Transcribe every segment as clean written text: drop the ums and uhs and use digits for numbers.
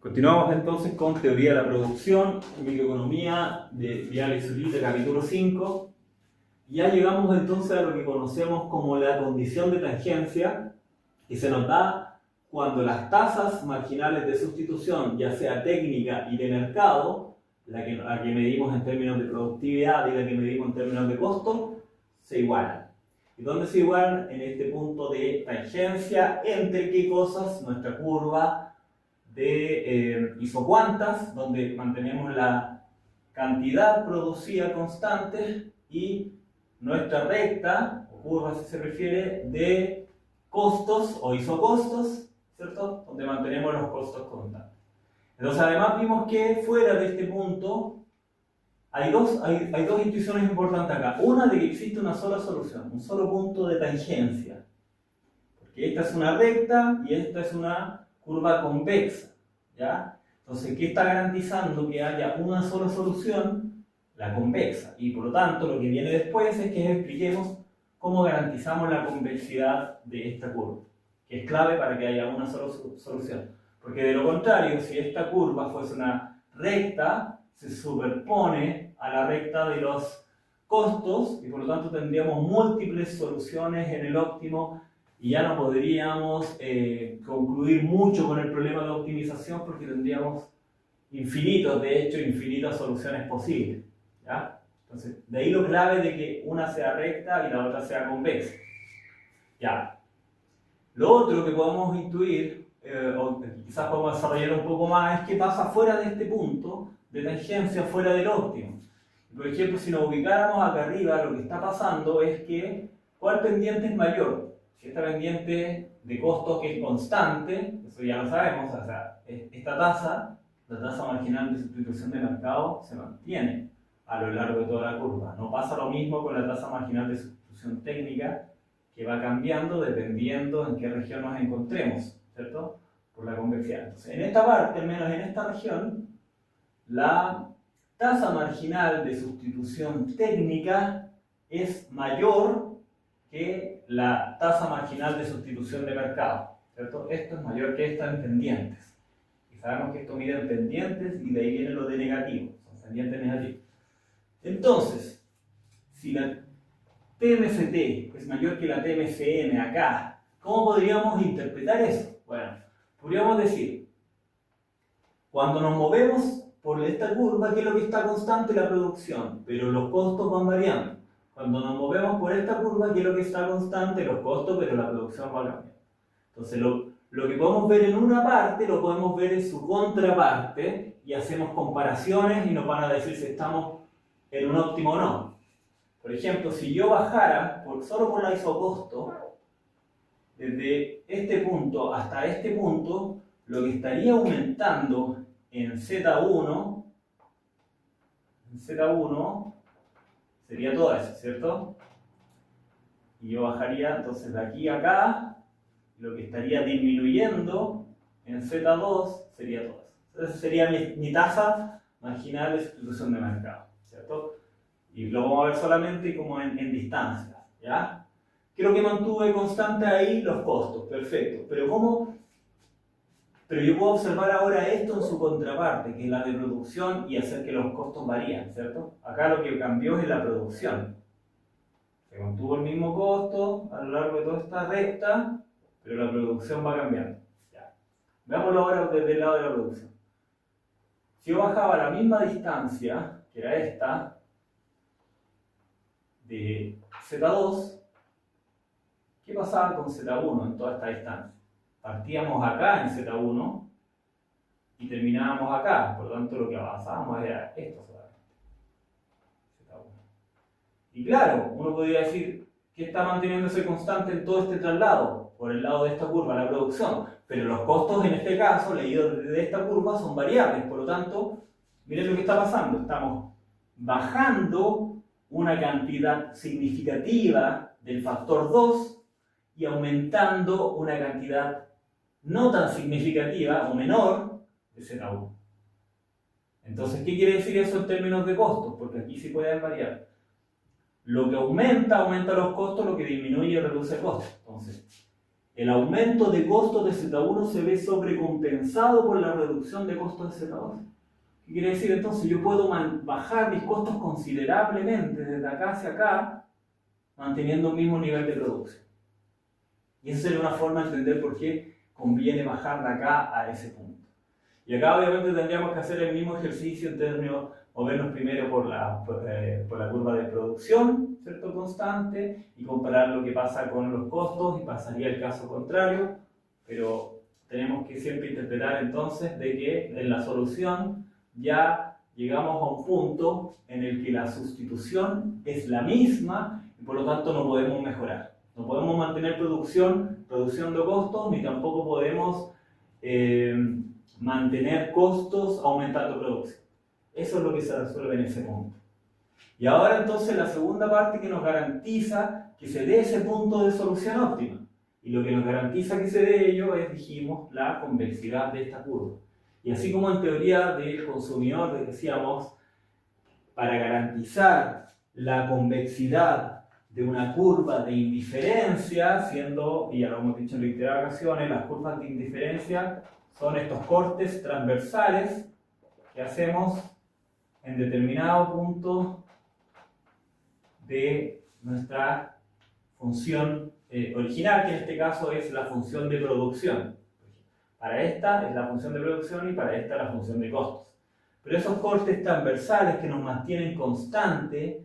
Continuamos entonces con teoría de la producción, microeconomía de Viale y Zurita, capítulo 5. Ya llegamos entonces a lo que conocemos como la condición de tangencia, que se nos da cuando las tasas marginales de sustitución, ya sea técnica y de mercado, la que medimos en términos de productividad y la que medimos en términos de costo, se igualan. ¿Y dónde se igualan? En este punto de tangencia entre qué cosas, nuestra curva de isocuantas, donde mantenemos la cantidad producida constante, y nuestra recta, o curva si se refiere, de costos o isocostos, ¿cierto? Donde mantenemos los costos constantes. Entonces además vimos que fuera de este punto hay dos intuiciones importantes acá. Una de que existe una sola solución, un solo punto de tangencia. Porque esta es una recta y esta es una curva convexa, ¿ya? Entonces, ¿qué está garantizando que haya una sola solución? La convexa. Y por lo tanto, lo que viene después es que expliquemos cómo garantizamos la convexidad de esta curva, que es clave para que haya una sola solución. Porque de lo contrario, si esta curva fuese una recta, se superpone a la recta de los costos y por lo tanto tendríamos múltiples soluciones en el óptimo y ya no podríamos concluir mucho con el problema de optimización porque tendríamos infinitas soluciones posibles, ¿ya? Entonces, de ahí lo clave de que una sea recta y la otra sea convexa. Ya. Lo otro que podemos intuir, o quizás podemos desarrollar un poco más, es qué pasa fuera de este punto de tangencia, fuera del óptimo. Por ejemplo, si nos ubicáramos acá arriba, lo que está pasando es que ¿cuál pendiente es mayor? Si esta pendiente de costos que es constante, eso ya lo sabemos, o sea, esta tasa, la tasa marginal de sustitución de mercado, se mantiene a lo largo de toda la curva. No pasa lo mismo con la tasa marginal de sustitución técnica, que va cambiando dependiendo en qué región nos encontremos, ¿cierto? Por la convexidad. Entonces, en esta parte, al menos en esta región, la tasa marginal de sustitución técnica es mayor que la tasa marginal de sustitución de mercado, ¿cierto? Esto es mayor que esta en pendientes. Y sabemos que esto mide en pendientes y de ahí viene lo de negativo, son pendientes negativos. Entonces, si la TMFT es mayor que la TMFN acá, ¿cómo podríamos interpretar eso? Bueno, podríamos decir, cuando nos movemos por esta curva, ¿qué es lo que está constante? La producción, pero los costos van variando. Cuando nos movemos por esta curva, ¿qué es lo que está constante? Los costos, pero la producción va cambiando. Entonces, lo que podemos ver en una parte, lo podemos ver en su contraparte, y hacemos comparaciones y nos van a decir si estamos en un óptimo o no. Por ejemplo, si yo bajara solo por la isocosto, desde este punto hasta este punto, lo que estaría aumentando en Z1 sería todo eso, ¿cierto? Y yo bajaría entonces de aquí a acá, lo que estaría disminuyendo en Z2 sería todo eso. Entonces sería mi tasa marginal de sustitución de mercado, ¿cierto? Y lo vamos a ver solamente como en distancias, ¿ya? Creo que mantuve constante ahí los costos, perfecto. Pero yo puedo observar ahora esto en su contraparte, que es la de producción, y hacer que los costos varíen, ¿cierto? Acá lo que cambió es la producción. Se mantuvo el mismo costo a lo largo de toda esta recta, pero la producción va cambiando. Ya. Veámoslo ahora desde el lado de la producción. Si yo bajaba la misma distancia, que era esta, de Z2, ¿qué pasaba con Z1 en toda esta distancia? Partíamos acá en Z1 y terminábamos acá, por lo tanto lo que avanzábamos era esto solamente, Z1. Y claro, uno podría decir que está manteniéndose constante en todo este traslado, por el lado de esta curva, la producción, pero los costos en este caso, leídos desde esta curva, son variables, por lo tanto, miren lo que está pasando, estamos bajando una cantidad significativa del factor 2 y aumentando una cantidad no tan significativa o menor de Z1. Entonces, ¿qué quiere decir eso en términos de costos? Porque aquí sí pueden variar. Lo que aumenta los costos, lo que disminuye reduce costos. Entonces, el aumento de costos de Z1 se ve sobrecompensado por la reducción de costos de Z2. ¿Qué quiere decir? Entonces yo puedo bajar mis costos considerablemente desde acá hacia acá, manteniendo un mismo nivel de producción. Y esa sería una forma de entender por qué conviene bajar de acá a ese punto. Y acá obviamente tendríamos que hacer el mismo ejercicio en términos, movernos primero por la curva de producción, ¿cierto? Constante, y comparar lo que pasa con los costos, y pasaría el caso contrario, pero tenemos que siempre interpretar entonces de que en la solución ya llegamos a un punto en el que la sustitución es la misma y por lo tanto no podemos mejorar. No podemos mantener produciendo costos, ni tampoco podemos mantener costos aumentando producción. Eso es lo que se resuelve en ese punto. Y ahora entonces la segunda parte que nos garantiza que se dé ese punto de solución óptima. Y lo que nos garantiza que se dé ello es, dijimos, la convexidad de esta curva. Y así como en teoría del consumidor decíamos, para garantizar la convexidad de una curva de indiferencia, siendo, y ya lo hemos dicho en reiteradas ocasiones, las curvas de indiferencia son estos cortes transversales que hacemos en determinado punto de nuestra función original, que en este caso es la función de producción. Para esta es la función de producción y para esta la función de costos. Pero esos cortes transversales que nos mantienen constantes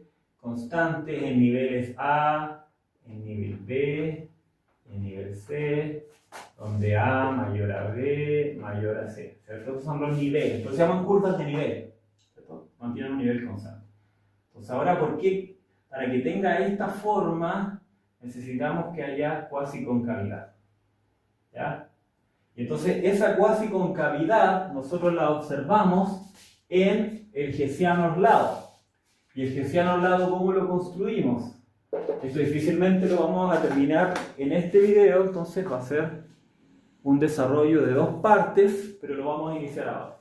en niveles A, en nivel B, en nivel C, donde A mayor a B, mayor a C, ¿cierto? Estos son los niveles, entonces se llaman curvas de nivel, ¿cierto? Mantienen un nivel constante. Entonces ahora, ¿por qué? Para que tenga esta forma, necesitamos que haya cuasi concavidad, ¿ya? Y entonces esa cuasi concavidad nosotros la observamos en el Hessiano Orlado. ¿Y el Hessiano Orlado cómo lo construimos? Esto difícilmente lo vamos a terminar en este video, entonces va a ser un desarrollo de dos partes, pero lo vamos a iniciar ahora.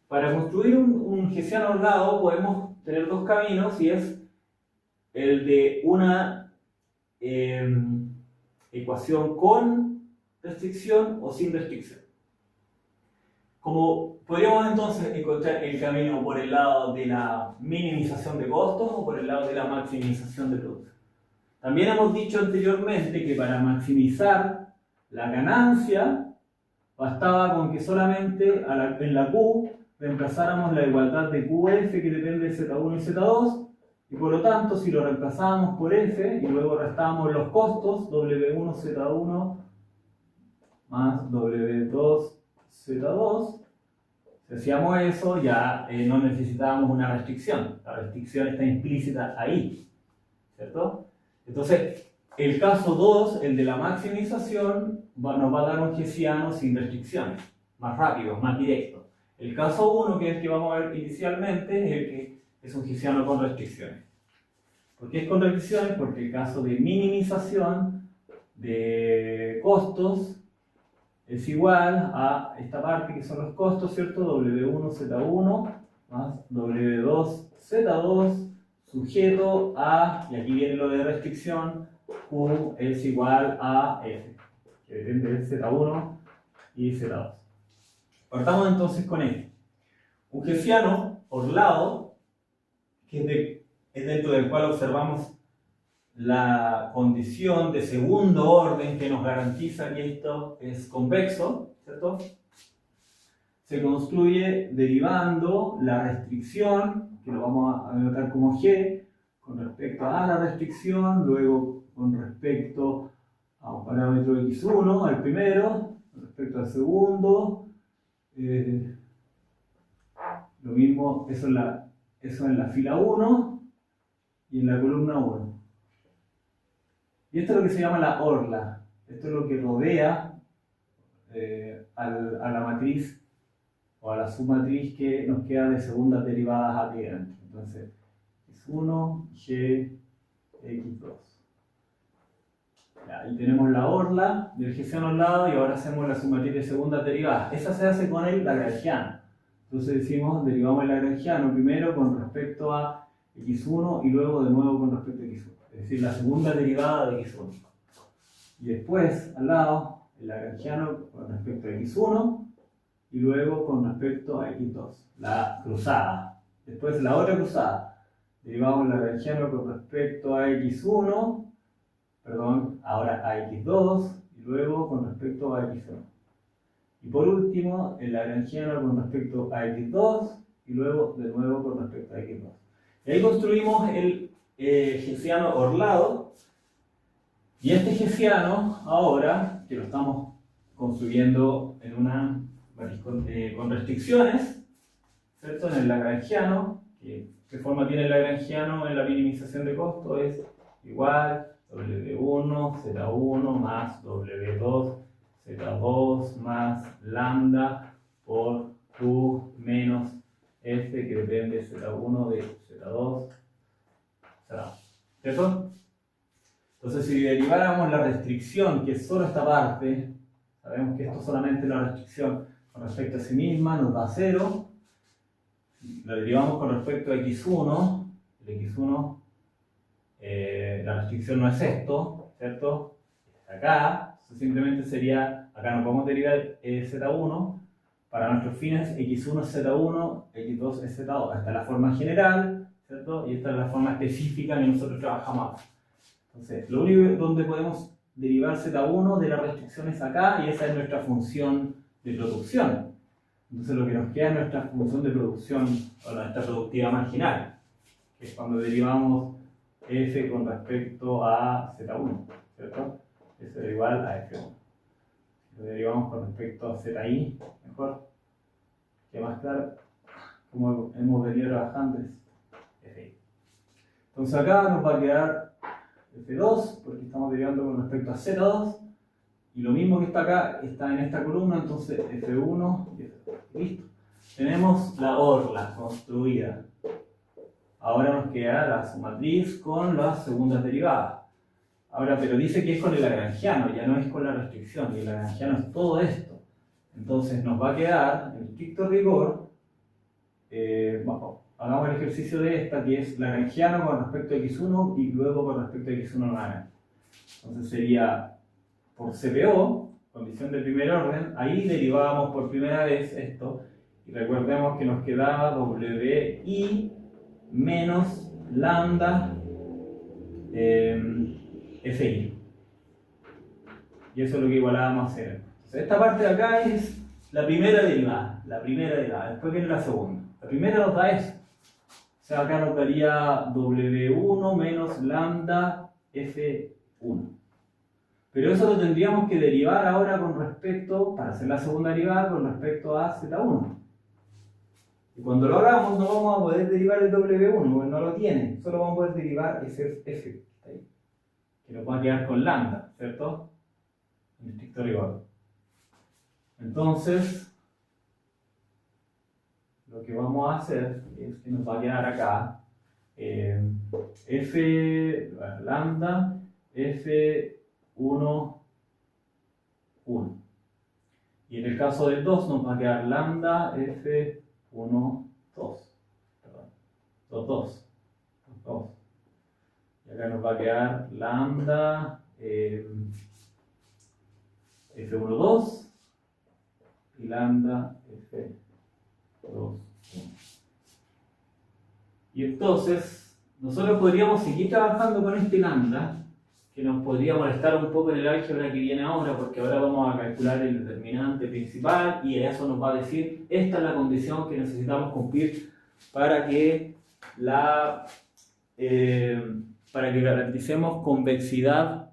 Para construir un Hessiano Orlado podemos tener dos caminos, y es el de una ecuación con restricción o sin restricción. Como podríamos entonces encontrar el camino por el lado de la minimización de costos o por el lado de la maximización de producción. También hemos dicho anteriormente que para maximizar la ganancia bastaba con que solamente en la Q reemplazáramos la igualdad de QF, que depende de Z1 y Z2, y por lo tanto si lo reemplazábamos por F y luego restábamos los costos, W1 Z1 más W2 Z2, si hacíamos eso ya no necesitábamos una restricción, la restricción está implícita ahí, ¿cierto? Entonces, el caso 2, el de la maximización, nos va a dar un hessiano sin restricciones, más rápido, más directo. El caso 1, que es el que vamos a ver inicialmente, es el que es un hessiano con restricciones. ¿Por qué es con restricciones? Porque el caso de minimización de costos es igual a esta parte que son los costos, ¿cierto? W1 Z1 más W2 Z2 sujeto a, y aquí viene lo de restricción, Q es igual a F, que depende de Z1 y Z2. Partamos entonces con esto. Un hessiano Orlado, que es dentro del cual observamos la condición de segundo orden que nos garantiza que esto es convexo, ¿cierto? Se construye derivando la restricción, que lo vamos a anotar como G, con respecto a la restricción, luego con respecto a un parámetro x1, al primero, con respecto al segundo, lo mismo, eso en la fila 1 y en la columna 1. Y esto es lo que se llama la orla. Esto es lo que rodea a la matriz o a la submatriz que nos queda de segundas derivadas a t dentro. Entonces, x1, g, x2. Ya, y tenemos la orla del hessiano Orlado y ahora hacemos la submatriz de segundas derivadas. Esa se hace con el lagrangiano. Entonces decimos, derivamos el lagrangiano primero con respecto a x1 y luego de nuevo con respecto a x1. Es decir, la segunda derivada de x1. Y después, al lado, el lagrangiano con respecto a x1 y luego con respecto a x2, la cruzada. Después la otra cruzada, derivamos el lagrangiano con respecto a x1, perdón, ahora a x2 y luego con respecto a x1. Y por último, el lagrangiano con respecto a x2 y luego de nuevo con respecto a x2. Y ahí construimos el hessiano orlado. Y este hessiano, ahora que lo estamos construyendo en una con restricciones, ¿cierto? En el lagrangiano, ¿qué forma tiene el lagrangiano en la minimización de costo? Es igual W1, Z1 más W2, Z2 más lambda por Q menos F, que depende de Z1 de Z2, Z2, ¿cierto? Entonces, si deriváramos la restricción, que es solo esta parte, sabemos que esto solamente la restricción con respecto a sí misma nos da 0. La derivamos con respecto a x1, el x1, la restricción no es esto, ¿cierto? Es acá, simplemente sería, acá no podemos derivar z1, para nuestros fines x1 es z1, x2 es z2. Esta es la forma general, ¿cierto? Y esta es la forma específica que nosotros trabajamos. Entonces, lo único donde podemos derivar z1 de la restricción es acá, y esa es nuestra función de producción. Entonces, lo que nos queda es nuestra función de producción, o nuestra productividad marginal, que es cuando derivamos f con respecto a z1, ¿cierto? Eso es igual a f1. Lo derivamos con respecto a zi, mejor, que más claro, como hemos venido trabajando, es fi. Entonces, acá nos va a quedar F2, porque estamos derivando con respecto a Z2, y lo mismo que está acá está en esta columna, entonces F1 y F2. Listo. Tenemos la orla construida. Ahora nos queda la submatriz con las segundas derivadas. Ahora, pero dice que es con el lagrangiano, ya no es con la restricción, y el lagrangiano es todo esto. Entonces nos va a quedar, en estricto rigor, bueno, hagamos el ejercicio de esta, que es lagrangiano con respecto a x1 y luego con respecto a x1 nuevamente. Entonces sería por CPO, condición de primer orden, ahí derivábamos por primera vez esto, y recordemos que nos quedaba WI menos lambda FI. Y eso es lo que igualábamos a cero. Entonces esta parte de acá es la primera derivada, después viene la segunda. La primera nos da eso. O sea, acá nos daría W1 menos lambda F1. Pero eso lo tendríamos que derivar ahora con respecto, para hacer la segunda derivada, con respecto a Z1. Y cuando lo hagamos no vamos a poder derivar el W1, porque no lo tiene. Solo vamos a poder derivar ese F, que nos va a quedar con lambda, ¿cierto? En estricto rigor. Entonces, lo que vamos a hacer es que nos va a quedar acá F, lambda, F1, 1. Y en el caso del 2 nos va a quedar lambda, F1, 2. Perdón, 2, 2. 2. Y acá nos va a quedar lambda, F1, 2 y lambda, F2, 1. Y entonces, nosotros podríamos seguir trabajando con este lambda, que nos podría molestar un poco en el álgebra que viene ahora, porque ahora vamos a calcular el determinante principal y eso nos va a decir, esta es la condición que necesitamos cumplir para que garanticemos convexidad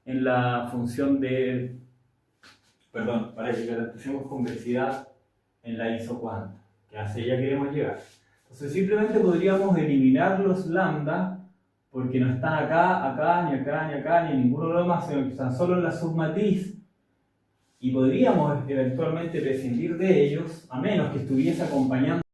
en la función de, para que garanticemos convexidad en la isocuanta, que hacia ella queremos llegar. Entonces simplemente podríamos eliminar los lambda, porque no están acá, ni acá, ni acá, ni en ninguno de los demás, sino que están solo en la submatriz, y podríamos eventualmente prescindir de ellos, a menos que estuviese acompañando